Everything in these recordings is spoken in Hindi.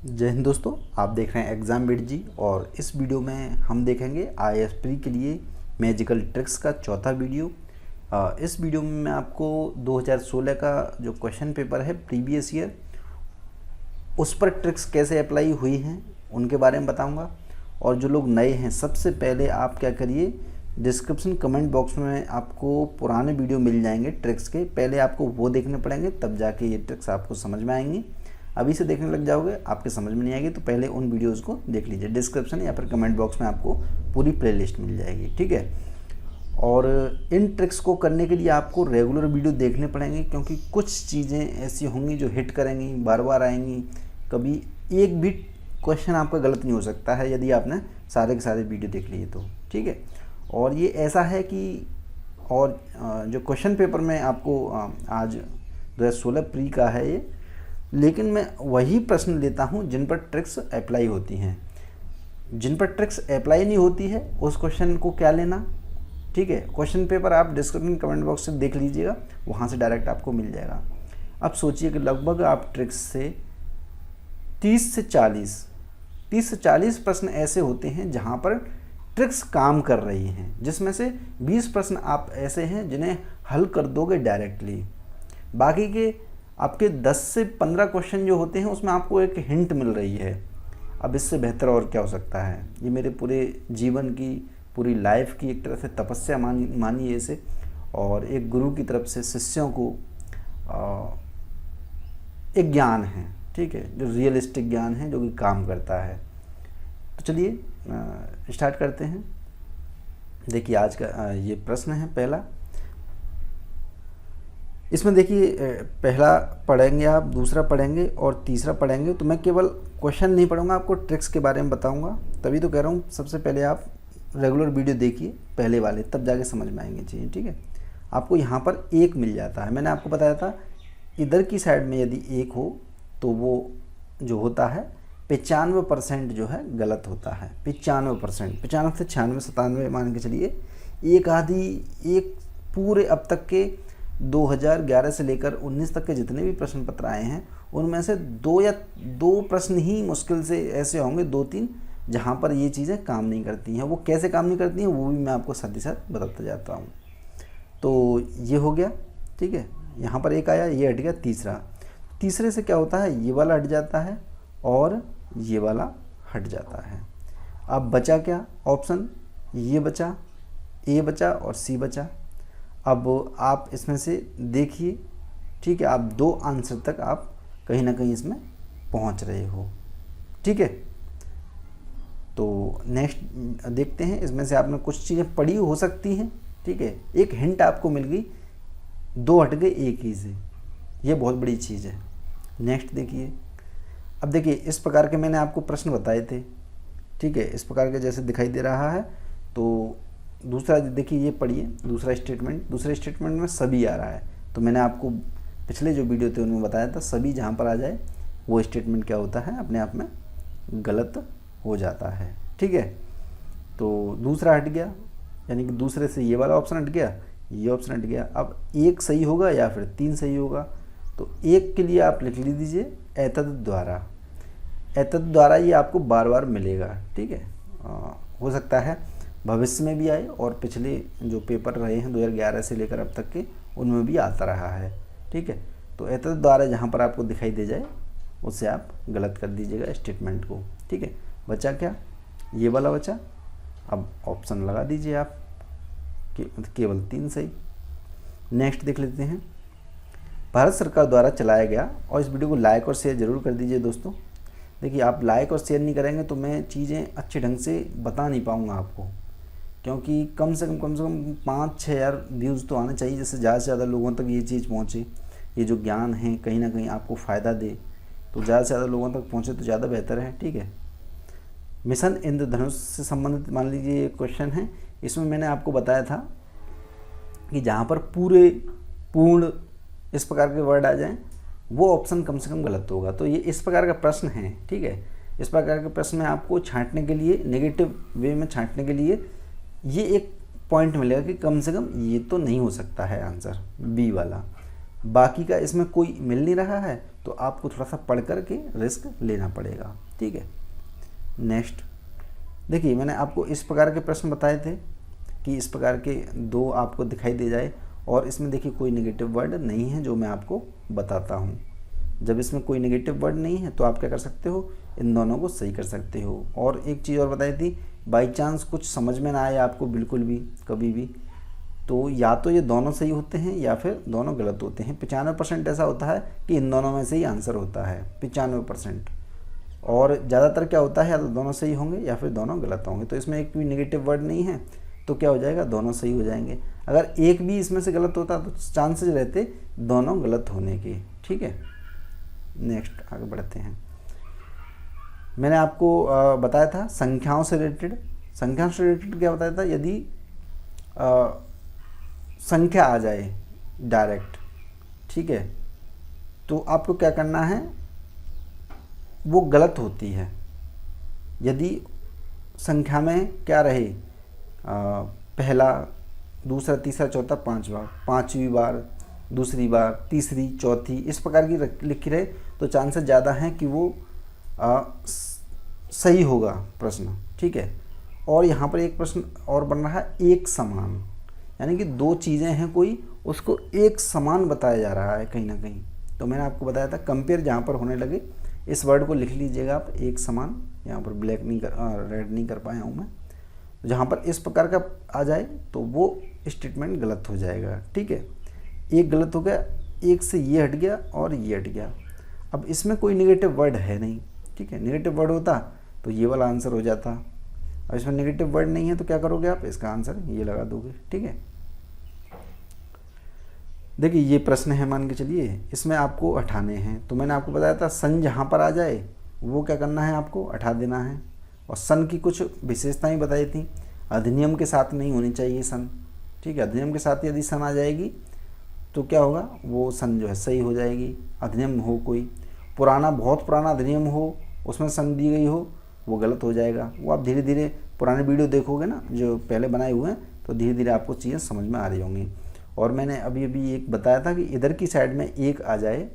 जय हिंद दोस्तों, आप देख रहे हैं एग्ज़ाम बिट जी। और इस वीडियो में हम देखेंगे IAS प्री के लिए मैजिकल ट्रिक्स का चौथा वीडियो। इस वीडियो में मैं आपको 2016 का जो क्वेश्चन पेपर है प्रीवियस ईयर, उस पर ट्रिक्स कैसे अप्लाई हुई हैं उनके बारे में बताऊंगा। और जो लोग नए हैं, सबसे पहले आप क्या करिए, डिस्क्रिप्शन कमेंट बॉक्स में आपको पुराने वीडियो मिल जाएंगे ट्रिक्स के। पहले आपको वो देखने पड़ेंगे, तब जाके ये ट्रिक्स आपको समझ में आएंगी। अभी से देखने लग जाओगे, आपके समझ में नहीं आएगी, तो पहले उन वीडियोस को देख लीजिए। डिस्क्रिप्शन या फिर कमेंट बॉक्स में आपको पूरी प्लेलिस्ट मिल जाएगी, ठीक है। और इन ट्रिक्स को करने के लिए आपको रेगुलर वीडियो देखने पड़ेंगे, क्योंकि कुछ चीज़ें ऐसी होंगी जो हिट करेंगी, बार बार आएंगी। कभी एक भी क्वेश्चन आपका गलत नहीं हो सकता है यदि आपने सारे के सारे वीडियो देख लिए तो, ठीक है। और ये ऐसा है कि और जो क्वेश्चन पेपर में आपको आज 2016 प्री का है ये, लेकिन मैं वही प्रश्न लेता हूँ जिन पर ट्रिक्स अप्लाई होती हैं। जिन पर ट्रिक्स अप्लाई नहीं होती है उस क्वेश्चन को क्या लेना, ठीक है। क्वेश्चन पेपर आप डिस्क्रिप्शन कमेंट बॉक्स से देख लीजिएगा, वहाँ से डायरेक्ट आपको मिल जाएगा। अब सोचिए कि लगभग आप ट्रिक्स से 30 से 40 प्रश्न ऐसे होते हैं जहाँ पर ट्रिक्स काम कर रही हैं, जिसमें से 20 प्रश्न आप ऐसे हैं जिन्हें हल कर दोगे डायरेक्टली। बाकी के आपके 10 से 15 क्वेश्चन जो होते हैं उसमें आपको एक हिंट मिल रही है। अब इससे बेहतर और क्या हो सकता है। ये मेरे पूरे जीवन की, पूरी लाइफ की एक तरह से तपस्या मानिए इसे, और एक गुरु की तरफ से शिष्यों को एक ज्ञान है, ठीक है, जो रियलिस्टिक ज्ञान है, जो कि काम करता है। तो चलिए स्टार्ट करते हैं। देखिए आज का ये प्रश्न है पहला। इसमें देखिए पहला पढ़ेंगे आप, दूसरा पढ़ेंगे और तीसरा पढ़ेंगे। तो मैं केवल क्वेश्चन नहीं पढ़ूंगा, आपको ट्रिक्स के बारे में बताऊंगा। तभी तो कह रहा हूँ सबसे पहले आप रेगुलर वीडियो देखिए पहले वाले, तब जाके समझ में आएंगे चीज़ें, ठीक है। आपको यहाँ पर एक मिल जाता है। मैंने आपको बताया था इधर की साइड में यदि एक हो तो वो जो होता है 95% जो है गलत होता है। 95%, 95 से 96 97 मान के चलिए। एक आधी, एक पूरे अब तक के 2011 से लेकर 19 तक के जितने भी प्रश्न पत्र आए हैं उनमें से दो प्रश्न ही मुश्किल से ऐसे होंगे, 2-3, जहाँ पर ये चीज़ें काम नहीं करती हैं। वो कैसे काम नहीं करती हैं वो भी मैं आपको साथ ही साथ बताता जाता हूँ। तो ये हो गया, ठीक है। यहाँ पर एक आया, ये हट गया। तीसरे से क्या होता है, ये वाला हट जाता है और ये वाला हट जाता है। अब बचा क्या ऑप्शन, ये बचा, ए बचा और सी बचा। अब आप इसमें से देखिए, ठीक है, आप 2 आंसर तक आप कहीं ना कहीं इसमें पहुंच रहे हो, ठीक है। तो नेक्स्ट देखते हैं। इसमें से आपने कुछ चीज़ें पढ़ी हो सकती हैं, ठीक है। एक हिंट आपको मिल गई, 2 हट गए एक ही से, ये बहुत बड़ी चीज़ है। नेक्स्ट देखिए। अब देखिए इस प्रकार के मैंने आपको प्रश्न बताए थे, ठीक है, इस प्रकार के जैसे दिखाई दे रहा है। तो दूसरा देखिए, ये पढ़िए दूसरे स्टेटमेंट में सभी आ रहा है। तो मैंने आपको पिछले जो वीडियो थे उनमें बताया था, सभी जहाँ पर आ जाए वो स्टेटमेंट क्या होता है, अपने आप में गलत हो जाता है, ठीक है। तो दूसरा हट गया, यानी कि दूसरे से ये वाला ऑप्शन हट गया, ये ऑप्शन हट गया। अब एक सही होगा या फिर 3 सही होगा। तो एक के लिए आप लिख लीजिए एतद द्वारा ये आपको बार बार मिलेगा, ठीक है। हो सकता है भविष्य में भी आए, और पिछले जो पेपर रहे हैं 2011 से लेकर अब तक के, उनमें भी आता रहा है, ठीक है। तो एतद द्वारा जहाँ पर आपको दिखाई दे जाए उससे आप गलत कर दीजिएगा स्टेटमेंट को, ठीक है। बचा क्या, ये वाला बचा। अब ऑप्शन लगा दीजिए आप, केवल 3 सही। नेक्स्ट देख लेते हैं। भारत सरकार द्वारा चलाया गया, और इस वीडियो को लाइक और शेयर ज़रूर कर दीजिए दोस्तों। देखिए आप लाइक और शेयर नहीं करेंगे तो मैं चीज़ें अच्छे ढंग से बता नहीं पाऊँगा आपको, क्योंकि कम से कम 5-6 हज़ार व्यूज़ तो आने चाहिए, जिससे ज़्यादा से ज़्यादा लोगों तक ये चीज़ पहुँचे। ये जो ज्ञान है कहीं ना कहीं आपको फ़ायदा दे, तो ज़्यादा से ज़्यादा लोगों तक पहुँचे तो ज़्यादा बेहतर है, ठीक है। मिशन इंद्रधनुष से संबंधित मान लीजिए ये क्वेश्चन है। इसमें मैंने आपको बताया था कि जहाँ पर पूर्ण इस प्रकार के वर्ड आ जाएं, वो ऑप्शन कम से कम गलत होगा। तो ये इस प्रकार का प्रश्न है, ठीक है। इस प्रकार के प्रश्न में आपको छांटने के लिए, नेगेटिव वे में छांटने के लिए ये एक पॉइंट मिलेगा कि कम से कम ये तो नहीं हो सकता है आंसर बी वाला। बाकी का इसमें कोई मिल नहीं रहा है, तो आपको थोड़ा सा पढ़ कर के रिस्क लेना पड़ेगा, ठीक है। नेक्स्ट देखिए, मैंने आपको इस प्रकार के प्रश्न बताए थे कि इस प्रकार के 2 आपको दिखाई दे जाए और इसमें देखिए कोई नेगेटिव वर्ड नहीं है जो मैं आपको बताता हूँ। जब इसमें कोई नेगेटिव वर्ड नहीं है तो आप क्या कर सकते हो, इन दोनों को सही कर सकते हो। और एक चीज़ और बताई थी, बाई चांस कुछ समझ में ना आए आपको बिल्कुल भी कभी भी, तो या तो ये दोनों सही होते हैं या फिर दोनों गलत होते हैं। 95% ऐसा होता है कि इन दोनों में से ही आंसर होता है, 95%। और ज़्यादातर क्या होता है, या तो दोनों सही होंगे या फिर दोनों गलत होंगे। तो इसमें एक भी नेगेटिव वर्ड नहीं है तो क्या हो जाएगा, दोनों सही हो जाएंगे। अगर एक भी इसमें से गलत होता तो चांसेस रहते दोनों गलत होने के, ठीक है। नेक्स्ट आगे बढ़ते हैं। मैंने आपको बताया था संख्याओं से रिलेटेड। संख्याओं से रिलेटेड क्या बताया था, यदि संख्या आ जाए डायरेक्ट, ठीक है, तो आपको क्या करना है, वो गलत होती है। यदि संख्या में क्या रहे, पहला, दूसरा, तीसरा, चौथा, 5 बार, 5वीं बार, दूसरी बार, तीसरी, चौथी, इस प्रकार की लिखी रहे तो चांसेस ज़्यादा हैं कि वो सही होगा प्रश्न, ठीक है। और यहाँ पर एक प्रश्न और बन रहा है, एक समान, यानी कि 2 चीज़ें हैं कोई, उसको एक समान बताया जा रहा है कहीं ना कहीं। तो मैंने आपको बताया था कंपेयर जहाँ पर होने लगे इस वर्ड को लिख लीजिएगा आप, एक समान। यहाँ पर ब्लैक नहीं कर रेड नहीं कर पाया हूँ मैं। जहाँ पर इस प्रकार का आ जाए तो वो स्टेटमेंट गलत हो जाएगा, ठीक है। एक गलत हो गया, एक से ये हट गया और ये हट गया। अब इसमें कोई नेगेटिव वर्ड है नहीं, ठीक है। नेगेटिव वर्ड होता तो ये वाला आंसर हो जाता। अब इसमें नेगेटिव वर्ड नहीं है तो क्या करोगे आप, इसका आंसर ये लगा दोगे, ठीक है। देखिए ये प्रश्न है, मान के चलिए इसमें आपको हटाने हैं। तो मैंने आपको बताया था सन जहाँ पर आ जाए वो क्या करना है, आपको हटा देना है। और सन की कुछ विशेषताएं बताई थी, अधिनियम के साथ नहीं होनी चाहिए सन, ठीक है। अधिनियम के साथ यदि सन आ जाएगी तो क्या होगा, वो सन जो है सही हो जाएगी। अधिनियम हो कोई पुराना, बहुत पुराना अधिनियम हो, उसमें सन दी गई हो, वो गलत हो जाएगा। वो आप धीरे धीरे पुराने वीडियो देखोगे ना जो पहले बनाए हुए हैं, तो धीरे धीरे आपको चीज़ें समझ में आ रही होंगी। और मैंने अभी अभी एक बताया था कि इधर की साइड में एक आ जाए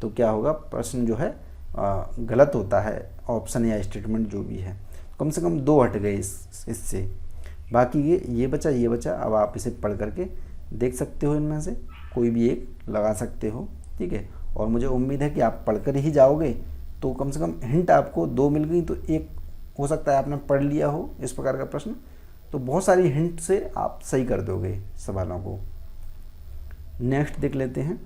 तो क्या होगा, प्रश्न जो है गलत होता है, ऑप्शन या स्टेटमेंट जो भी है। कम से कम 2 हट गए इससे, बाकी ये बचा, ये बचा। अब आप इसे पढ़ करके देख सकते हो, इनमें से कोई भी एक लगा सकते हो, ठीक है। और मुझे उम्मीद है कि आप पढ़कर ही जाओगे तो कम से कम हिंट आपको 2 मिल गई, तो एक हो सकता है आपने पढ़ लिया हो इस प्रकार का प्रश्न, तो बहुत सारी हिंट से आप सही कर दोगे सवालों को। नेक्स्ट देख लेते हैं।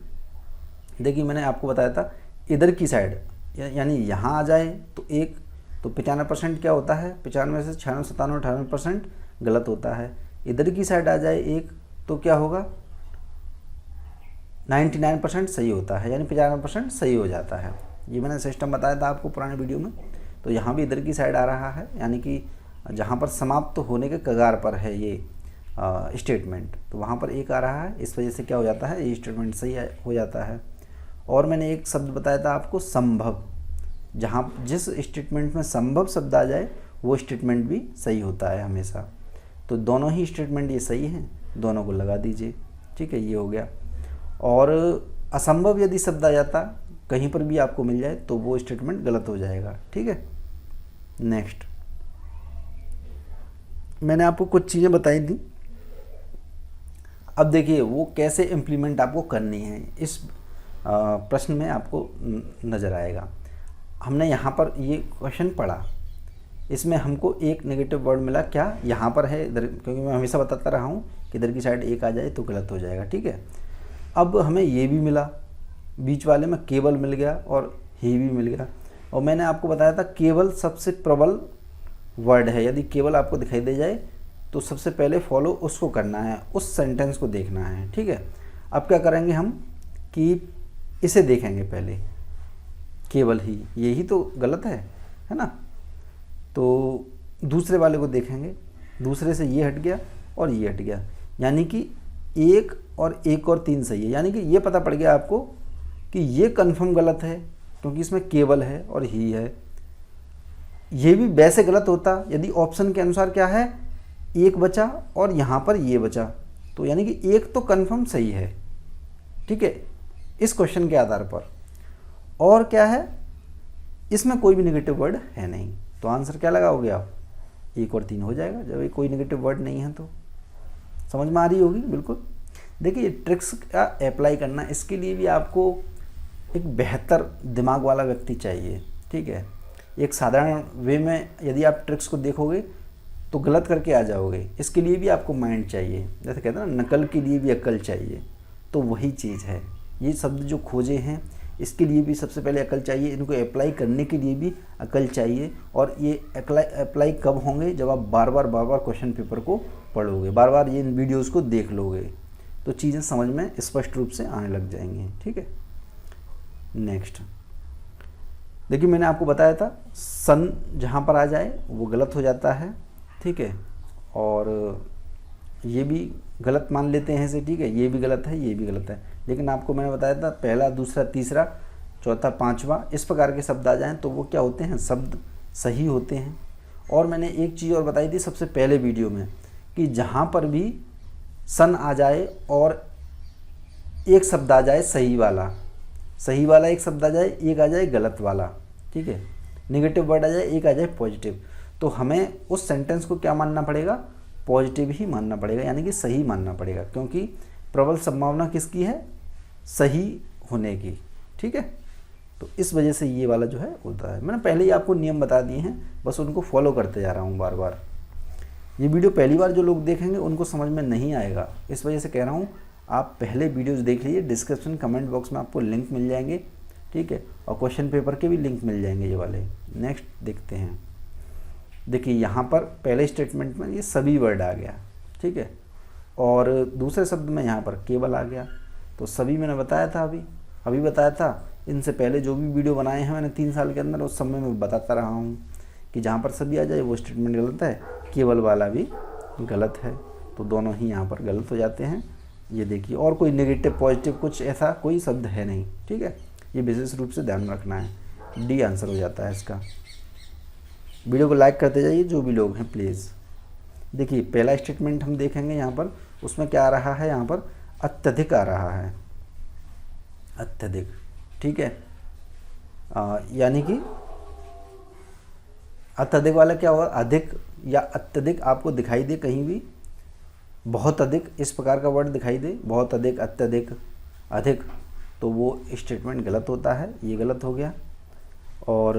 देखिए मैंने आपको बताया था इधर की साइड, यानी यहाँ आ जाए तो एक, तो 95% क्या होता है, 95 से 96, 97, 98% गलत होता है। इधर की साइड आ जाए एक तो क्या होगा, 99% सही होता है, यानी 95% सही हो जाता है। ये मैंने सिस्टम बताया था आपको पुराने वीडियो में। तो यहाँ भी इधर की साइड आ रहा है, यानी कि जहाँ पर समाप्त तो होने के कगार पर है ये स्टेटमेंट, तो वहाँ पर एक आ रहा है, इस वजह से क्या हो जाता है, ये स्टेटमेंट सही हो जाता है। और मैंने एक शब्द बताया था आपको, संभव। जहाँ जिस स्टेटमेंट में संभव शब्द आ जाए वो स्टेटमेंट भी सही होता है हमेशा। तो दोनों ही स्टेटमेंट ये सही हैं, दोनों को लगा दीजिए, ठीक है, ये हो गया। और असंभव यदि शब्द आ जाता कहीं पर भी आपको मिल जाए तो वो स्टेटमेंट गलत हो जाएगा, ठीक है। नेक्स्ट मैंने आपको कुछ चीज़ें बताई थी, अब देखिए वो कैसे इम्प्लीमेंट आपको करनी है इस प्रश्न में आपको नज़र आएगा। हमने यहाँ पर ये क्वेश्चन पढ़ा, इसमें हमको एक नेगेटिव वर्ड मिला, क्या यहाँ पर है इधर, क्योंकि मैं हमेशा बताता रहा हूँ कि इधर की साइड एक आ जाए तो गलत हो जाएगा, ठीक है। अब हमें ये भी मिला, बीच वाले में केवल मिल गया और ही भी मिल गया। और मैंने आपको बताया था केवल सबसे प्रबल वर्ड है, यदि केवल आपको दिखाई दे जाए तो सबसे पहले फॉलो उसको करना है, उस सेंटेंस को देखना है, ठीक है। अब क्या करेंगे हम कि इसे देखेंगे पहले, केवल ही, यही तो गलत है ना। तो दूसरे वाले को देखेंगे, दूसरे से ये हट गया और ये हट गया, यानी कि 1 और 1 और 3 सही है। यानी कि ये पता पड़ गया आपको कि ये कन्फर्म गलत है क्योंकि इसमें केवल है और ही है। ये भी वैसे गलत होता यदि ऑप्शन के अनुसार क्या है, 1 बचा और यहाँ पर ये बचा, तो यानी कि 1 तो कन्फर्म सही है, ठीक है, इस क्वेश्चन के आधार पर। और क्या है, इसमें कोई भी नेगेटिव वर्ड है नहीं, तो आंसर क्या लगाओगे आप, 1 और 3 हो जाएगा जब ये कोई नेगेटिव वर्ड नहीं है। तो समझ में आ रही होगी बिल्कुल। देखिए ट्रिक्स का अप्लाई करना, इसके लिए भी आपको एक बेहतर दिमाग वाला व्यक्ति चाहिए, ठीक है। एक साधारण वे में यदि आप ट्रिक्स को देखोगे तो गलत करके आ जाओगे, इसके लिए भी आपको माइंड चाहिए। जैसे कहते हैं ना, नकल के लिए भी अक्ल चाहिए, तो वही चीज़ है। ये शब्द जो खोजे हैं इसके लिए भी सबसे पहले अकल चाहिए, इनको अप्लाई करने के लिए भी अकल चाहिए। और ये अप्लाई कब होंगे, जब आप बार बार क्वेश्चन पेपर को पढ़ोगे, बार बार ये इन वीडियोज़ को देख लोगे, तो चीज़ें समझ में स्पष्ट रूप से आने लग जाएंगी, ठीक है। नेक्स्ट देखिए, मैंने आपको बताया था सन जहाँ पर आ जाए वो गलत हो जाता है, ठीक है। और ये भी गलत मान लेते हैं इसे, ठीक है, ये भी गलत है, ये भी गलत है। लेकिन आपको मैंने बताया था पहला, दूसरा, तीसरा, चौथा, पांचवा इस प्रकार के शब्द आ जाएं तो वो क्या होते हैं, शब्द सही होते हैं। और मैंने एक चीज़ और बताई थी सबसे पहले वीडियो में कि जहाँ पर भी सन आ जाए और एक शब्द आ जाए सही वाला एक शब्द आ जाए, एक आ जाए गलत वाला, ठीक है, नेगेटिव वर्ड आ जाए, एक आ जाए पॉजिटिव, तो हमें उस सेंटेंस को क्या मानना पड़ेगा, पॉजिटिव ही मानना पड़ेगा, यानी कि सही मानना पड़ेगा, क्योंकि प्रबल संभावना किसकी है, सही होने की, ठीक है। तो इस वजह से ये वाला जो है होता है। मैंने पहले ही आपको नियम बता दिए हैं, बस उनको फॉलो करते जा रहा हूँ बार बार। ये वीडियो पहली बार जो लोग देखेंगे उनको समझ में नहीं आएगा, इस वजह से कह रहा हूँ आप पहले वीडियोज़ देख लीजिए, डिस्क्रिप्शन कमेंट बॉक्स में आपको लिंक मिल जाएंगे, ठीक है, और क्वेश्चन पेपर के भी लिंक मिल जाएंगे ये वाले। नेक्स्ट देखते हैं। देखिए यहाँ पर पहले स्टेटमेंट में ये सभी वर्ड आ गया, ठीक है, और दूसरे शब्द में यहाँ पर केवल आ गया। तो सभी मैंने बताया था, अभी बताया था, इनसे पहले जो भी वीडियो बनाए हैं मैंने 3 साल के अंदर, उस समय में बताता रहा हूँ कि जहाँ पर सभी आ जाए वो स्टेटमेंट गलत है, केवल वाला भी गलत है, तो दोनों ही यहाँ पर गलत हो जाते हैं। ये देखिए, और कोई नेगेटिव पॉजिटिव कुछ ऐसा कोई शब्द है नहीं, ठीक है, ये विशेष रूप से ध्यान रखना है। डी आंसर हो जाता है इसका। वीडियो को लाइक करते जाइए जो भी लोग हैं प्लीज़। देखिए पहला स्टेटमेंट हम देखेंगे यहाँ पर, उसमें क्या आ रहा है, यहाँ पर अत्यधिक आ रहा है, अत्यधिक, ठीक है, यानी कि अत्यधिक वाला क्या होगा, अधिक या अत्यधिक आपको दिखाई दे कहीं भी, बहुत अधिक इस प्रकार का वर्ड दिखाई दे, बहुत अधिक, अत्यधिक, अधिक, तो वो स्टेटमेंट गलत होता है, ये गलत हो गया। और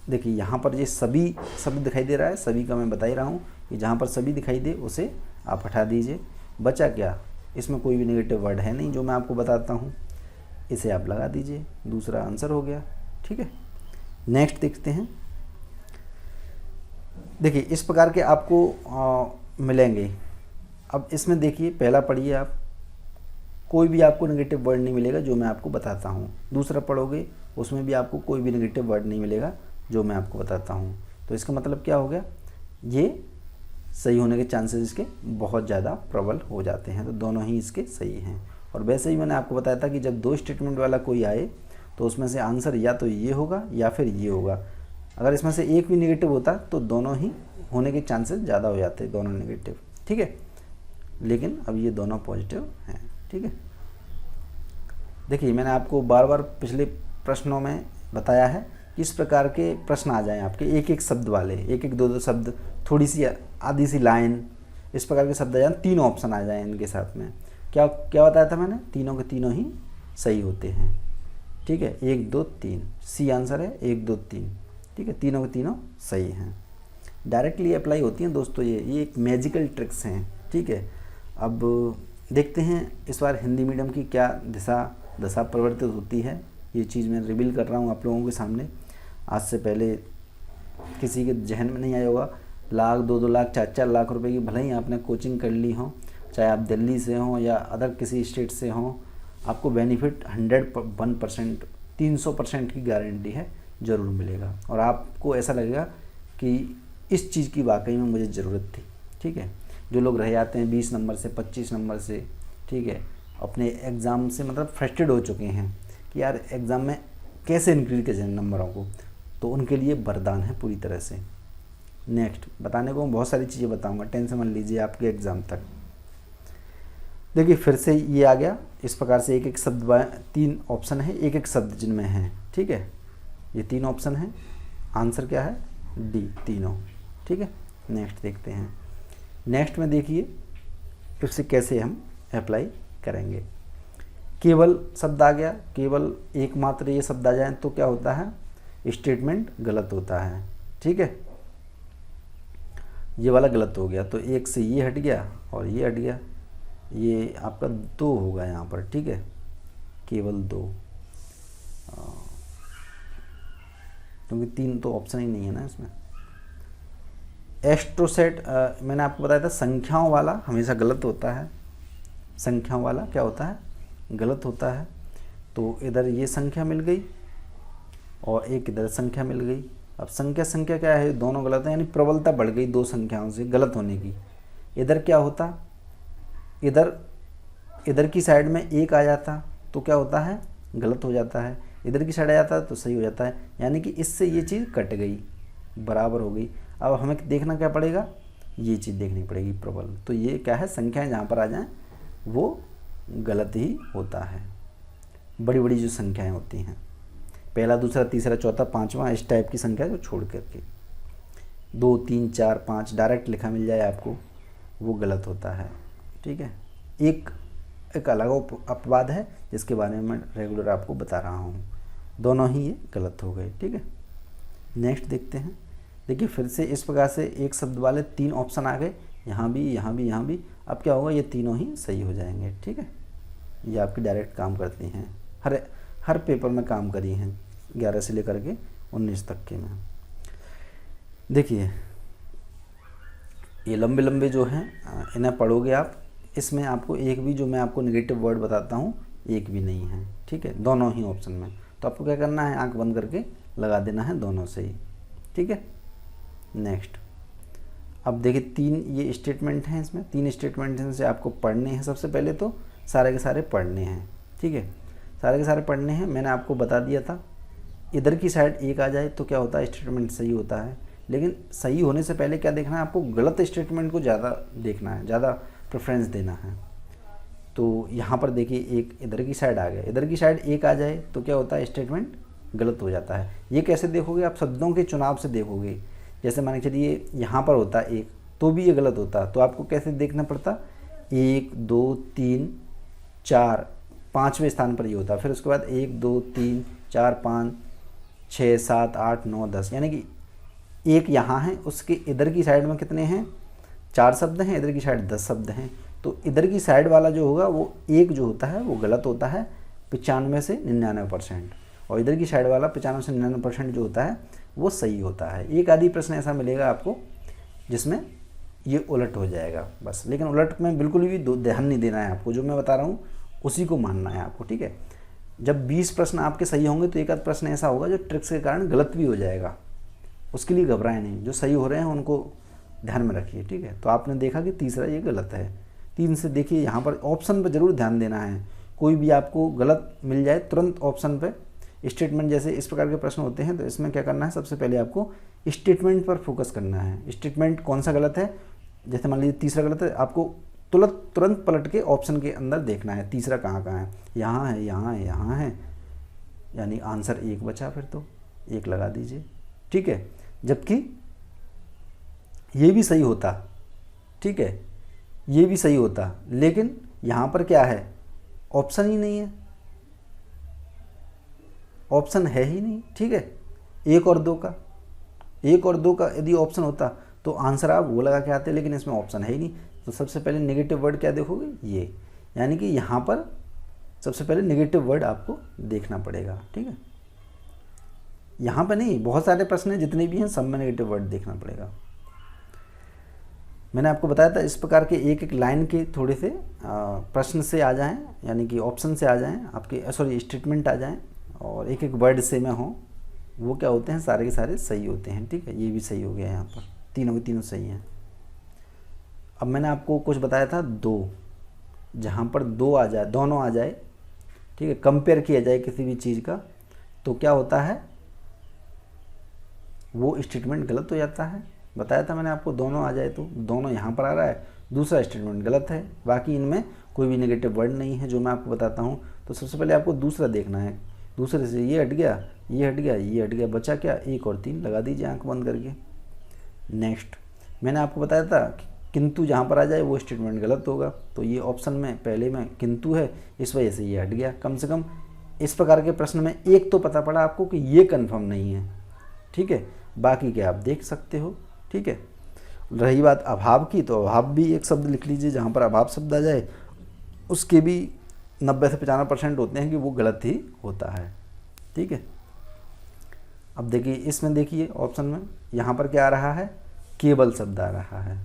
देखिए यहाँ पर ये सभी शब्द दिखाई दे रहा है, सभी का मैं बता ही रहा हूँ कि जहाँ पर सभी दिखाई दे उसे आप हटा दीजिए। बचा क्या, इसमें कोई भी नेगेटिव वर्ड है नहीं जो मैं आपको बताता हूँ, इसे आप लगा दीजिए, दूसरा आंसर हो गया, ठीक है। नेक्स्ट देखते हैं। देखिए इस प्रकार के आपको मिलेंगे। अब इसमें देखिए पहला पढ़िए आप, कोई भी आपको नेगेटिव वर्ड नहीं मिलेगा जो मैं आपको बताता हूँ। दूसरा पढ़ोगे उसमें भी आपको कोई भी नेगेटिव वर्ड नहीं मिलेगा जो मैं आपको बताता हूँ। तो इसका मतलब क्या हो गया, ये सही होने के चांसेस इसके बहुत ज़्यादा प्रबल हो जाते हैं, तो दोनों ही इसके सही हैं। और वैसे ही मैंने आपको बताया था कि जब 2 स्टेटमेंट वाला कोई आए तो उसमें से आंसर या तो ये होगा या फिर ये होगा। अगर इसमें से एक भी नेगेटिव होता तो दोनों ही होने के चांसेस ज़्यादा हो जाते, दोनों नेगेटिव, ठीक है। लेकिन अब ये दोनों पॉजिटिव हैं, ठीक है। देखिए मैंने आपको बार बार पिछले प्रश्नों में बताया है किस प्रकार के प्रश्न आ जाएं आपके, एक एक शब्द वाले, एक एक 2-2 शब्द, थोड़ी सी आधी सी लाइन, इस प्रकार के शब्द आ जाएं, 3 ऑप्शन आ जाएं इनके साथ में। क्या क्या बताया था मैंने, तीनों के तीनों ही सही होते हैं, ठीक है। 1 2 3 सी आंसर है, 1 2 3, ठीक है, तीनों के तीनों सही हैं। डायरेक्टली अप्लाई होती हैं दोस्तों, ये एक मैजिकल ट्रिक्स हैं, ठीक है। अब देखते हैं इस बार हिंदी मीडियम की क्या दशा परिवर्तित होती है। ये चीज़ मैं रिवील कर रहा हूँ आप लोगों के सामने। आज से पहले किसी के जहन में नहीं आया होगा, 1 लाख 2-2 लाख 4-4 लाख रुपए की भले ही आपने कोचिंग कर ली हो, चाहे आप दिल्ली से हों या अदर किसी स्टेट से हों, आपको बेनिफिट 101% 300% की गारंटी है, ज़रूर मिलेगा। और आपको ऐसा लगेगा कि इस चीज़ की वाकई में मुझे ज़रूरत थी, ठीक है। जो लोग रह जाते हैं 20 नंबर से 25 नंबर से, ठीक है, अपने एग्ज़ाम से मतलब फ्रस्ट्रेट हो चुके हैं कि यार एग्ज़ाम में कैसे इंक्रीज करें नंबरों को, तो उनके लिए वरदान है पूरी तरह से। नेक्स्ट बताने को बहुत सारी चीज़ें बताऊंगा, टेंशन मत लीजिए आपके एग्ज़ाम तक। देखिए फिर से ये आ गया इस प्रकार से, एक एक शब्द 3 ऑप्शन है, एक एक शब्द जिनमें हैं, ठीक है। ये 3 ऑप्शन हैं, आंसर क्या है डी, तीनों, ठीक है। नेक्स्ट देखते हैं। नेक्स्ट में देखिए इससे कैसे हम अप्लाई करेंगे। केवल शब्द आ गया, केवल एकमात्र ये शब्द आ जाए तो क्या होता है, स्टेटमेंट गलत होता है, ठीक है। ये वाला गलत हो गया तो एक से ये हट गया और ये हट गया, ये आपका 2 होगा यहाँ पर, ठीक है, केवल 2, क्योंकि 3 तो ऑप्शन ही नहीं है ना इसमें। एस्ट्रोसेट मैंने आपको बताया था संख्याओं वाला हमेशा गलत होता है, संख्याओं वाला क्या होता है, गलत होता है। तो इधर ये संख्या मिल गई और एक इधर संख्या मिल गई। अब संख्या क्या है, दोनों गलत है, यानी प्रबलता बढ़ गई 2 संख्याओं से गलत होने की। इधर क्या होता, इधर की साइड में 1 आ जाता तो क्या होता है, गलत हो जाता है। इधर की साइड आ जाता है तो सही हो जाता है, यानी कि इससे ये चीज़ कट गई, बराबर हो गई। अब हमें देखना क्या पड़ेगा, ये चीज़ देखनी पड़ेगी प्रबल। तो ये क्या है, संख्याएं जहाँ पर आ जाएं वो गलत ही होता है, बड़ी बड़ी जो संख्याएं होती हैं, पहला दूसरा तीसरा चौथा पाँचवा, इस टाइप की संख्या को छोड़ करके 2 3 4 5 डायरेक्ट लिखा मिल जाए आपको, वो गलत होता है, ठीक है। एक अलग अपवाद है जिसके बारे में मैं रेगुलर आपको बता रहा हूँ, दोनों ही ये गलत हो गए, ठीक है। नेक्स्ट देखते हैं। देखिए फिर से इस प्रकार से एक शब्द वाले 3 ऑप्शन आ गए, यहाँ भी यहाँ भी यहाँ भी। अब क्या होगा, ये तीनों ही सही हो जाएंगे, ठीक है। ये आपकी डायरेक्ट काम करती हैं, हर पेपर में काम करी हैं, 11 से लेकर के 19 तक के में। देखिए ये लंबे लंबे जो हैं इन्हें पढ़ोगे आप, इसमें आपको एक भी जो मैं आपको नेगेटिव वर्ड बताता हूँ एक भी नहीं है, ठीक है, दोनों ही ऑप्शन में। तो आपको क्या करना है, आंख बंद करके लगा देना है दोनों से ही, ठीक है। नेक्स्ट अब देखिए 3 ये स्टेटमेंट हैं, इसमें 3 स्टेटमेंट से आपको पढ़ने हैं। सबसे पहले तो सारे के सारे पढ़ने हैं, ठीक है, सारे के सारे पढ़ने हैं। मैंने आपको बता दिया था इधर की साइड 1 आ जाए तो क्या होता है, स्टेटमेंट सही होता है। लेकिन सही होने से पहले क्या देखना है आपको, गलत स्टेटमेंट को ज़्यादा देखना है, ज़्यादा प्रेफरेंस देना है। तो यहाँ पर देखिए एक इधर की साइड आ गया, इधर की साइड 1 आ जाए तो क्या होता है, स्टेटमेंट गलत हो जाता है। ये कैसे देखोगे आप, शब्दों के चुनाव से देखोगे। जैसे मान के चलिए यहाँ पर होता 1 तो भी ये गलत होता, तो आपको कैसे देखना पड़ता, 1 2 3 4 5वें स्थान पर ये होता, फिर उसके बाद 1 2 3 4 5 6 7 8 9 10, यानी कि 1 यहाँ है, उसके इधर की साइड में कितने हैं, 4 शब्द हैं, इधर की साइड 10 शब्द हैं। तो इधर की साइड वाला जो होगा वो 1 जो होता है वो गलत होता है 95 से 99%, और इधर की साइड वाला 95 से 99% जो होता है वो सही होता है। एक आधी प्रश्न ऐसा मिलेगा आपको जिसमें ये उलट हो जाएगा बस, लेकिन उलट में बिल्कुल भी ध्यान नहीं देना है आपको, जो मैं बता रहा हूँ उसी को मानना है आपको, ठीक है। जब 20 प्रश्न आपके सही होंगे तो एक आध प्रश्न ऐसा होगा जो ट्रिक्स के कारण गलत भी हो जाएगा, उसके लिए घबराएं नहीं, जो सही हो रहे हैं उनको ध्यान में रखिए, ठीक है। तो आपने देखा कि तीसरा ये गलत है। 3 से देखिए यहाँ पर ऑप्शन पर ज़रूर ध्यान देना है, कोई भी आपको गलत मिल जाए तुरंत ऑप्शन पे स्टेटमेंट, जैसे इस प्रकार के प्रश्न होते हैं तो इसमें क्या करना है, सबसे पहले आपको स्टेटमेंट पर फोकस करना है। स्टेटमेंट कौन सा गलत है, जैसे मान लीजिए तीसरा गलत है, आपको तुरंत पलट के ऑप्शन के अंदर देखना है तीसरा कहाँ है, यहाँ है यहाँ है यहाँ है, यानी आंसर 1 बचा, फिर तो 1 लगा दीजिए, ठीक है। जबकि ये भी सही होता, ठीक है, ये भी सही होता, लेकिन यहाँ पर क्या है, ऑप्शन ही नहीं है, ऑप्शन है ही नहीं, ठीक है। 1 और 2 का यदि ऑप्शन होता तो आंसर आप वो लगा के आते, लेकिन इसमें ऑप्शन है ही नहीं। तो सबसे पहले नेगेटिव वर्ड क्या देखोगे, ये, यानी कि यहाँ पर सबसे पहले नेगेटिव वर्ड आपको देखना पड़ेगा, ठीक है। यहाँ पर नहीं, बहुत सारे प्रश्न हैं, जितने भी हैं सब में नेगेटिव वर्ड देखना पड़ेगा। मैंने आपको बताया था इस प्रकार के एक एक लाइन के थोड़े से प्रश्न से आ जाएं, यानी कि ऑप्शन से आ जाएं आपके, सॉरी स्टेटमेंट आ जाएं, और एक एक वर्ड से में हो, वो क्या होते हैं, सारे के सारे सही होते हैं, ठीक है। ये भी सही हो गया, यहाँ पर तीनों के तीनों सही हैं। अब मैंने आपको कुछ बताया था 2, जहाँ पर 2 आ जाए, दोनों आ जाए, ठीक है, कंपेयर किया जाए किसी भी चीज़ का, तो क्या होता है, वो स्टेटमेंट गलत हो जाता है। बताया था मैंने आपको, दोनों आ जाए तो दोनों यहाँ पर आ रहा है, दूसरा स्टेटमेंट गलत है, बाकी इनमें कोई भी नेगेटिव वर्ड नहीं है जो मैं आपको बताता हूँ। तो सबसे पहले आपको दूसरा देखना है, दूसरे से ये हट गया, ये हट गया, ये हट गया, बचा क्या 1 और 3, लगा दीजिए आंख बंद करके। नेक्स्ट मैंने आपको बताया था कि किंतु जहाँ पर आ जाए वो स्टेटमेंट गलत होगा, तो ये ऑप्शन में पहले में किंतु है, इस वजह से ये हट गया। कम से कम इस प्रकार के प्रश्न में एक तो पता पड़ा आपको कि ये कन्फर्म नहीं है, ठीक है। बाकी के आप देख सकते हो, ठीक है। रही बात अभाव की, तो अभाव भी एक शब्द लिख लीजिए, जहाँ पर अभाव शब्द आ जाए उसके भी 90 से 95% होते हैं कि वो गलत ही होता है, ठीक है। अब देखिए इसमें, देखिए ऑप्शन में यहाँ पर क्या आ रहा है, केवल शब्द आ रहा है,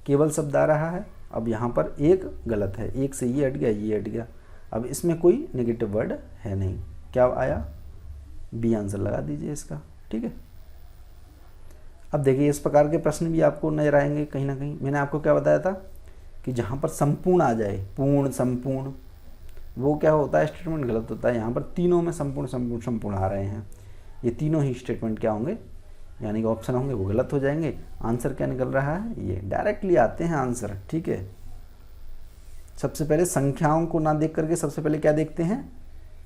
केवल शब्द आ रहा है। अब यहाँ पर एक गलत है, एक से ये हट गया, ये हट गया। अब इसमें कोई नेगेटिव वर्ड है नहीं, क्या आया बी आंसर लगा दीजिए इसका, ठीक है। अब देखिए इस प्रकार के प्रश्न भी आपको नजर आएंगे कहीं ना कहीं। मैंने आपको क्या बताया था कि जहाँ पर संपूर्ण आ जाए, पूर्ण संपूर्ण, वो क्या होता है स्टेटमेंट गलत होता है। यहाँ पर तीनों में संपूर्ण संपूर्ण संपूर्ण आ रहे हैं, ये तीनों ही स्टेटमेंट क्या होंगे, यानी कि ऑप्शन होंगे वो गलत हो जाएंगे। आंसर क्या निकल रहा है, ये डायरेक्टली आते हैं आंसर, ठीक है। सबसे पहले संख्याओं को ना देख करके सबसे पहले क्या देखते हैं,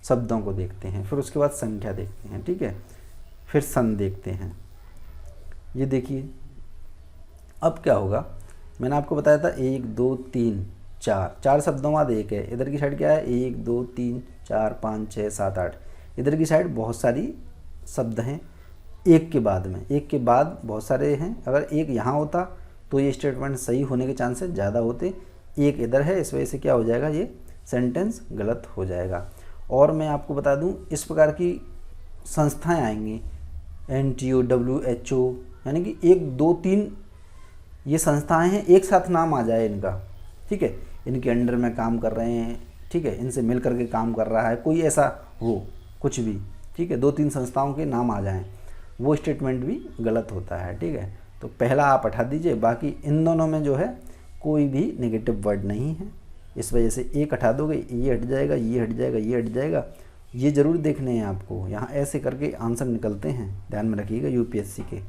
शब्दों को देखते हैं, फिर उसके बाद संख्या देखते हैं, ठीक है, फिर सन देखते हैं। ये देखिए अब क्या होगा, मैंने आपको बताया था 1 2 3 4, 4 शब्दों बाद एक है। इधर की साइड क्या है, 1 2 3 4 5 6 7 8। इधर की साइड बहुत सारी शब्द हैं, एक के बाद में, एक के बाद बहुत सारे हैं। अगर एक यहाँ होता तो ये स्टेटमेंट सही होने के चांसेस ज़्यादा होते, एक इधर है, इस वजह से क्या हो जाएगा, ये सेंटेंस गलत हो जाएगा। और मैं आपको बता दूं इस प्रकार की संस्थाएं आएंगी, NTO WHO, यानी कि 1 2 3 ये संस्थाएं हैं, एक साथ नाम आ जाए इनका, ठीक है, इनके अंडर में काम कर रहे हैं, ठीक है, इनसे मिल करके काम कर रहा है, कोई ऐसा हो कुछ भी, ठीक है, 2 3 संस्थाओं के नाम आ जाएं, वो स्टेटमेंट भी गलत होता है, ठीक है। तो पहला आप हटा दीजिए, बाकी इन दोनों में जो है कोई भी नेगेटिव वर्ड नहीं है, इस वजह से एक हटा दोगे, ये हट जाएगा, ये हट जाएगा, ये हट जाएगा। ये ज़रूर देखने हैं आपको, यहाँ ऐसे करके आंसर निकलते हैं, ध्यान में रखिएगा UPSC के।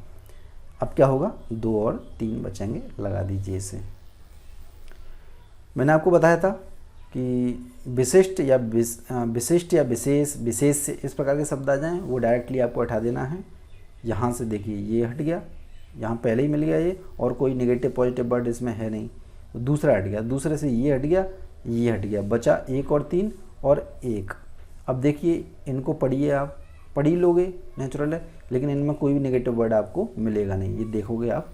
अब क्या होगा, 2 और 3 बचेंगे, लगा दीजिए इसे। मैंने आपको बताया था कि विशिष्ट या विशेष, विशेष से इस प्रकार के शब्द आ जाएं वो डायरेक्टली आपको हटा देना है। यहाँ से देखिए ये हट गया, यहाँ पहले ही मिल गया ये, और कोई नेगेटिव पॉजिटिव वर्ड इसमें है नहीं, तो दूसरा हट गया, दूसरे से ये हट गया, ये हट गया, बचा 1 और 3 और 1। अब देखिए इनको पढ़िए, आप पढ़ ही लोगे, नेचुरल है, लेकिन इनमें कोई भी नेगेटिव वर्ड आपको मिलेगा नहीं, ये देखोगे आप,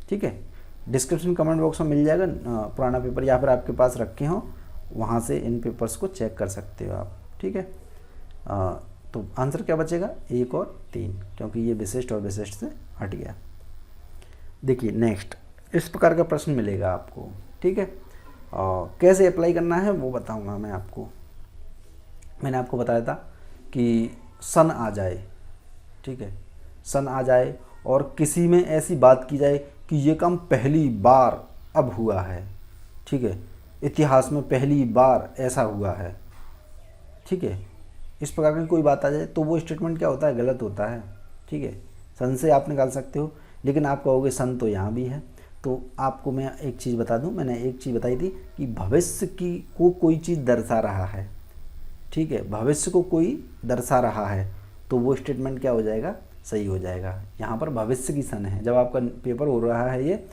ठीक है। डिस्क्रिप्शन कमेंट बॉक्स में मिल जाएगा पुराना पेपर, या फिर आपके पास रखे हों, वहाँ से इन पेपर्स को चेक कर सकते हो आप, ठीक है। तो आंसर क्या बचेगा, 1 और 3, क्योंकि ये विशिष्ट और विशिष्ट से हट गया। देखिए नेक्स्ट इस प्रकार का प्रश्न मिलेगा आपको, ठीक है। कैसे अप्लाई करना है वो बताऊंगा मैं आपको। मैंने आपको बताया था कि सन आ जाए, ठीक है, सन आ जाए और किसी में ऐसी बात की जाए कि ये काम पहली बार अब हुआ है, ठीक है, इतिहास में पहली बार ऐसा हुआ है, ठीक है, इस प्रकार की कोई बात आ जाए तो वो स्टेटमेंट क्या होता है, गलत होता है, ठीक है। सन से आप निकाल सकते हो, लेकिन आप कहोगे सन तो यहाँ भी है, तो आपको मैं एक चीज़ बता दूं, मैंने एक चीज़ बताई थी कि भविष्य की को कोई चीज़ दर्शा रहा है, ठीक है, भविष्य को कोई दर्शा रहा है, तो वो स्टेटमेंट क्या हो जाएगा, सही हो जाएगा। यहाँ पर भविष्य की सन है, जब आपका पेपर हो रहा है ये,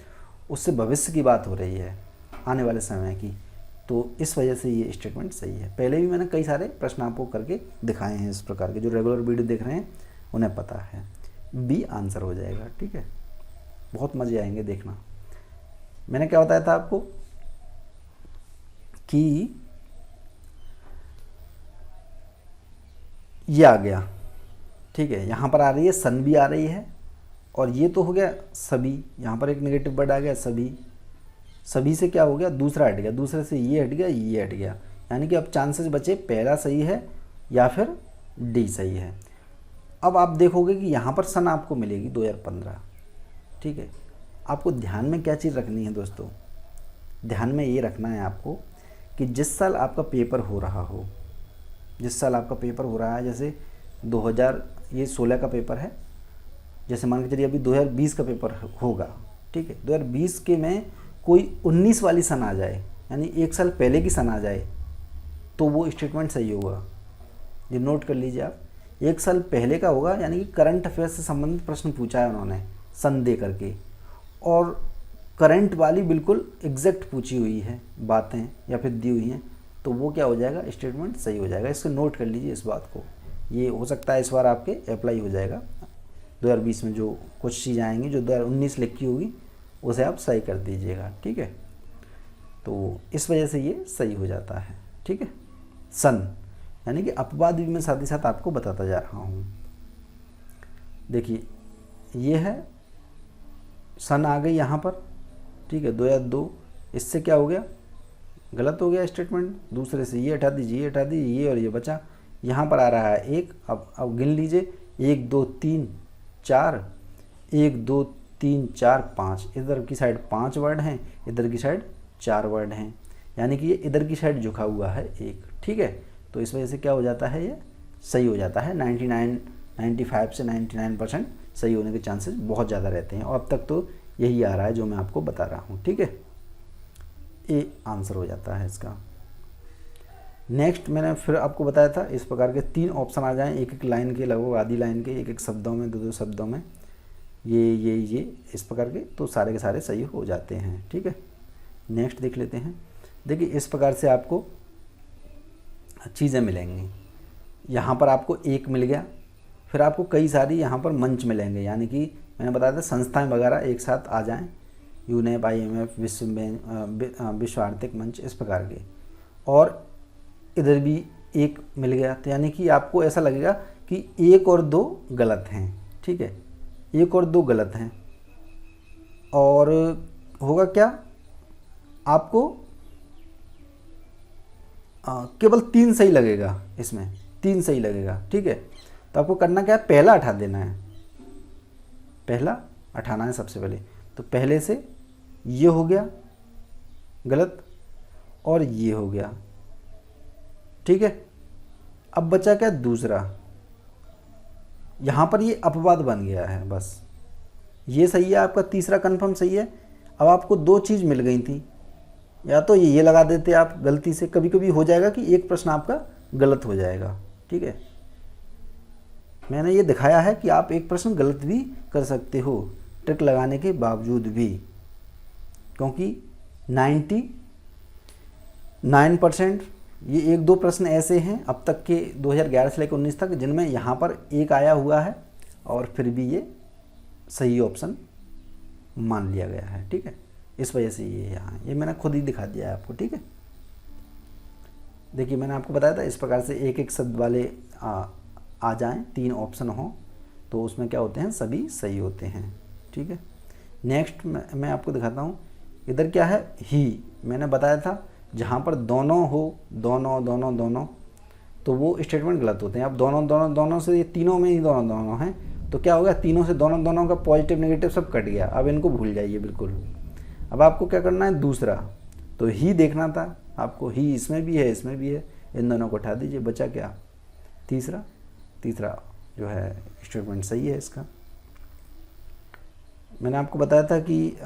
उससे भविष्य की बात हो रही है, आने वाले समय की, तो इस वजह से ये स्टेटमेंट सही है। पहले भी मैंने कई सारे प्रश्न आपको करके दिखाए हैं इस प्रकार के, जो रेगुलर वीडियो देख रहे हैं उन्हें पता है, बी आंसर हो जाएगा, ठीक है। बहुत मज़े आएंगे देखना। मैंने क्या बताया था आपको कि ये आ गया, ठीक है, यहाँ पर आ रही है सन भी आ रही है, और ये तो हो गया सभी, यहाँ पर एक नेगेटिव वर्ड आ गया सभी, सभी से क्या हो गया, दूसरा हट गया, दूसरे से ये हट गया, ये हट गया, यानी कि अब चांसेस बचे पहला सही है या फिर डी सही है। अब आप देखोगे कि यहाँ पर सन आपको मिलेगी 2015, ठीक है। आपको ध्यान में क्या चीज़ रखनी है दोस्तों, ध्यान में ये रखना है आपको कि जिस साल आपका पेपर हो रहा हो, जिस साल आपका पेपर हो रहा है, जैसे 2016 का पेपर है, जैसे मान के चलिए अभी 2020 का पेपर होगा, ठीक है, 2020 के में कोई 19 वाली सन आ जाए, यानी 1 साल पहले की सन आ जाए तो वो स्टेटमेंट सही होगा। ये नोट कर लीजिए आप, 1 साल पहले का होगा यानी कि करंट अफेयर्स से संबंधित प्रश्न पूछा है उन्होंने सन दे करके, और करंट वाली बिल्कुल एग्जैक्ट पूछी हुई है बातें या फिर दी हुई हैं, तो वो क्या हो जाएगा, स्टेटमेंट सही हो जाएगा। इसको नोट कर लीजिए इस बात को, ये हो सकता है इस बार आपके अप्लाई हो जाएगा 2020 में। जो कुछ चीज़ें आएंगी जो 2019 लिखी होगी उसे आप सही कर दीजिएगा, ठीक है। तो इस वजह से ये सही हो जाता है, ठीक है। सन यानी कि अपवाद भी मैं साथ ही साथ आपको बताता जा रहा हूँ। देखिए ये है सन आ गई यहाँ पर, ठीक है, 2002। इससे क्या हो गया, गलत हो गया स्टेटमेंट, दूसरे से ये हटा दीजिए, ये हटा दीजिए, ये और ये बचा। यहाँ पर आ रहा है 1, अब गिन लीजिए, 1 2 3 4, 1 2 3 4 5, इधर की साइड 5 वर्ड हैं, इधर की साइड 4 वर्ड हैं, यानी कि ये इधर की साइड झुका हुआ है 1, ठीक है। तो इस वजह से क्या हो जाता है, ये सही हो जाता है। 95 से 99% सही होने के चांसेस बहुत ज़्यादा रहते हैं, और अब तक तो यही आ रहा है जो मैं आपको बता रहा हूँ, ठीक है। ए आंसर हो जाता है इसका। नेक्स्ट मैंने फिर आपको बताया था इस प्रकार के 3 ऑप्शन आ जाएं, एक एक लाइन के, लगभग आधी लाइन के, एक एक शब्दों में, 2 शब्दों में, ये इस प्रकार के, तो सारे के सारे सही हो जाते हैं, ठीक है। नेक्स्ट देख लेते हैं। देखिए इस प्रकार से आपको चीज़ें मिलेंगी। यहाँ पर आपको एक मिल गया, फिर आपको कई सारी यहाँ पर मंच मिलेंगे, यानी कि मैंने बताया था संस्थाएं वगैरह एक साथ आ जाएं, यूनेप, IMF, विश्व आर्थिक मंच, इस प्रकार के, और इधर भी एक मिल गया, तो यानी कि आपको ऐसा लगेगा कि 1 और 2 गलत हैं, ठीक है, 1 और 2 गलत हैं, और होगा क्या, आपको केवल 3 सही लगेगा, इसमें 3 सही लगेगा, ठीक है। तो आपको करना क्या है, पहला हटा देना है, पहला हटाना है सबसे पहले। तो पहले से ये हो गया गलत और ये हो गया, ठीक है। अब बचा क्या, दूसरा, यहाँ पर ये अपवाद बन गया है, बस ये सही है आपका, तीसरा कंफर्म सही है। अब आपको 2 चीज़ मिल गई थी, या तो ये लगा देते आप गलती से, कभी कभी हो जाएगा कि एक प्रश्न आपका गलत हो जाएगा, ठीक है। मैंने ये दिखाया है कि आप एक प्रश्न गलत भी कर सकते हो ट्रिक लगाने के बावजूद भी, क्योंकि 99% ये 1-2 प्रश्न ऐसे हैं अब तक के 2011 से लेकर 19 तक जिनमें यहाँ पर एक आया हुआ है और फिर भी ये सही ऑप्शन मान लिया गया है, ठीक है। इस वजह से ये यहाँ, ये मैंने खुद ही दिखा दिया है आपको, ठीक है। देखिए मैंने आपको बताया था इस प्रकार से एक एक शब्द वाले आ जाएं, 3 ऑप्शन हों, तो उसमें क्या होते हैं, सभी सही होते हैं, ठीक है। नेक्स्ट मैं आपको दिखाता हूँ, इधर क्या है, ही, मैंने बताया था जहाँ पर दोनों हो, दोनों, तो वो स्टेटमेंट गलत होते हैं। अब दोनों से, ये तीनों में ही दोनों हैं, तो क्या हो गया, तीनों से दोनों का पॉजिटिव नेगेटिव सब कट गया, अब इनको भूल जाइए बिल्कुल। अब आपको क्या करना है, दूसरा, तो ही देखना था आपको, ही इसमें भी है, इसमें भी है, इन दोनों को हटा दीजिए, बचा क्या, तीसरा जो है स्टेटमेंट सही है इसका। मैंने आपको बताया था कि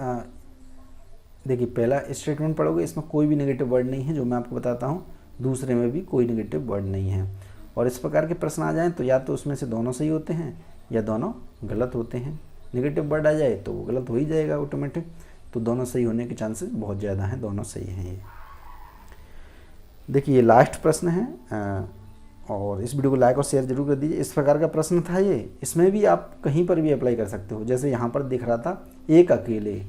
देखिए पहला स्टेटमेंट पढ़ोगे, इसमें कोई भी नेगेटिव वर्ड नहीं है जो मैं आपको बताता हूँ, दूसरे में भी कोई नेगेटिव वर्ड नहीं है, और इस प्रकार के प्रश्न आ जाएं तो या तो उसमें से दोनों सही होते हैं या दोनों गलत होते हैं। नेगेटिव वर्ड आ जाए तो वो गलत हो ही जाएगा ऑटोमेटिक, तो दोनों सही होने के चांसेस बहुत ज़्यादा हैं, दोनों सही हैं ये। देखिए ये लास्ट प्रश्न है, और इस वीडियो को लाइक और शेयर जरूर कर दीजिए। इस प्रकार का प्रश्न था ये, इसमें भी आप कहीं पर भी अप्लाई कर सकते हो। जैसे यहाँ पर दिख रहा था एक अकेले,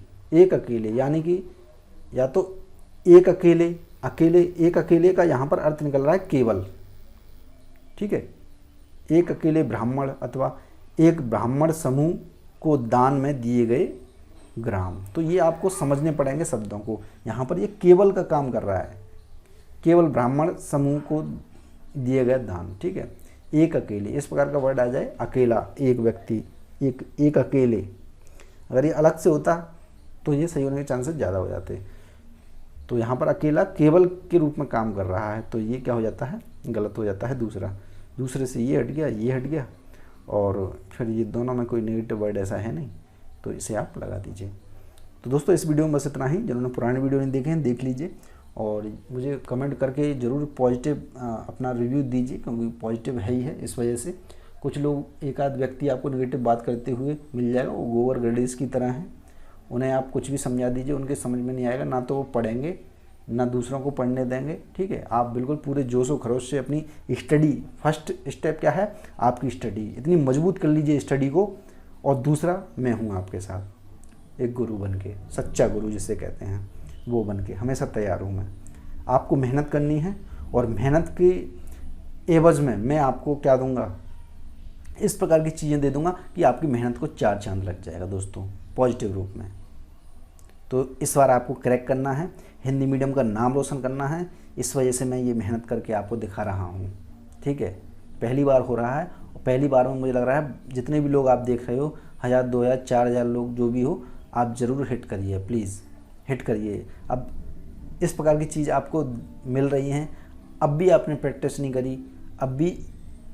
यानी कि या तो एक अकेले का यहाँ पर अर्थ निकल रहा है केवल, ठीक है, एक अकेले ब्राह्मण अथवा एक ब्राह्मण समूह को दान में दिए गए ग्राम। तो ये आपको समझने पड़ेंगे शब्दों को, यहाँ पर ये केवल का काम कर रहा है, केवल ब्राह्मण समूह को दिए गए दान, ठीक है। एक अकेले, इस प्रकार का वर्ड आ जाए, अकेला, एक व्यक्ति, एक अकेले, अगर ये अलग से होता तो ये सही होने के चांसेस ज़्यादा हो जाते। तो यहाँ पर अकेला केवल के रूप में काम कर रहा है, तो ये क्या हो जाता है, गलत हो जाता है। दूसरे से ये हट गया, और फिर ये दोनों में कोई नेगेटिव वर्ड ऐसा है नहीं, तो इसे आप लगा दीजिए। तो दोस्तों इस वीडियो में बस इतना ही। जिन्होंने पुराने वीडियो नहीं देखे हैं देख लीजिए, और मुझे कमेंट करके ज़रूर पॉजिटिव अपना रिव्यू दीजिए, क्योंकि पॉजिटिव है ही है। इस वजह से कुछ लोग, एक आध व्यक्ति आपको नेगेटिव बात करते हुए मिल जाएगा, वो गोबर गड्ढेस की तरह हैं। उन्हें आप कुछ भी समझा दीजिए, उनके समझ में नहीं आएगा, ना तो वो पढ़ेंगे ना दूसरों को पढ़ने देंगे। ठीक है, आप बिल्कुल पूरे जोश व खरोश से अपनी स्टडी, फर्स्ट स्टेप क्या है, आपकी स्टडी इतनी मजबूत कर लीजिए स्टडी को। और दूसरा, मैं हूँ आपके साथ, एक गुरु बन के, सच्चा गुरु जिसे कहते हैं, वो बन के हमेशा तैयार हूँ मैं। आपको मेहनत करनी है, और मेहनत के एवज में मैं आपको क्या दूंगा, इस प्रकार की चीज़ें दे दूंगा कि आपकी मेहनत को 4 चांद लग जाएगा दोस्तों, पॉजिटिव रूप में। तो इस बार आपको क्रैक करना है, हिंदी मीडियम का नाम रोशन करना है। इस वजह से मैं ये मेहनत करके आपको दिखा रहा हूँ। ठीक है, पहली बार हो रहा है, और पहली बार में मुझे लग रहा है जितने भी लोग आप देख रहे हो, 1000, 2000, 4000 लोग जो भी हो, आप ज़रूर हिट करिए, प्लीज़ हिट करिए। अब इस प्रकार की चीज़ आपको मिल रही हैं, अब भी आपने प्रैक्टिस नहीं करी, अब भी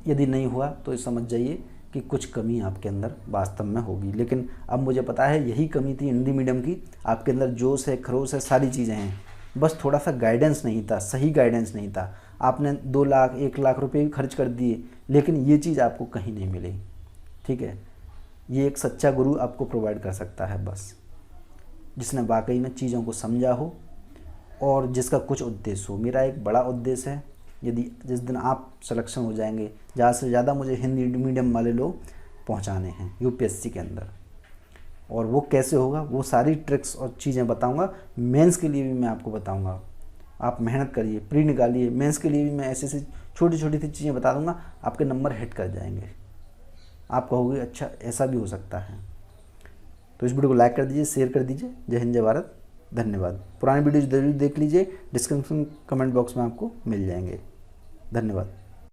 यदि नहीं हुआ तो समझ जाइए कि कुछ कमी आपके अंदर वास्तव में होगी। लेकिन अब मुझे पता है यही कमी थी हिंदी मीडियम की, आपके अंदर जोश है, खरोश है, सारी चीज़ें हैं, बस थोड़ा सा गाइडेंस नहीं था, सही गाइडेंस नहीं था। आपने 2 लाख 1 लाख रुपए भी खर्च कर दिए, लेकिन ये चीज़ आपको कहीं नहीं मिली। ठीक है, ये एक सच्चा गुरु आपको प्रोवाइड कर सकता है, बस जिसने वाकई में चीज़ों को समझा हो और जिसका कुछ उद्देश्य हो। मेरा एक बड़ा उद्देश्य है, यदि जिस दिन आप सिलेक्शन हो जाएंगे, ज़्यादा से ज़्यादा मुझे हिंदी मीडियम वाले लोग पहुंचाने हैं यूपीएससी के अंदर। और वो कैसे होगा, वो सारी ट्रिक्स और चीज़ें बताऊंगा। मेंस के लिए भी मैं आपको बताऊंगा। आप मेहनत करिए, प्री निकालिए, मेंस के लिए भी मैं ऐसे छोटी छोटी सी चीज़ें बता दूंगा, आपके नंबर हिट कर जाएंगे। आप कहोगे अच्छा ऐसा भी हो सकता है। तो इस वीडियो को लाइक कर दीजिए, शेयर कर दीजिए। जय हिंद, जय भारत, धन्यवाद। पुरानी वीडियो जरूर देख लीजिए, डिस्क्रिप्शन कमेंट बॉक्स में आपको मिल जाएंगे। धन्यवाद।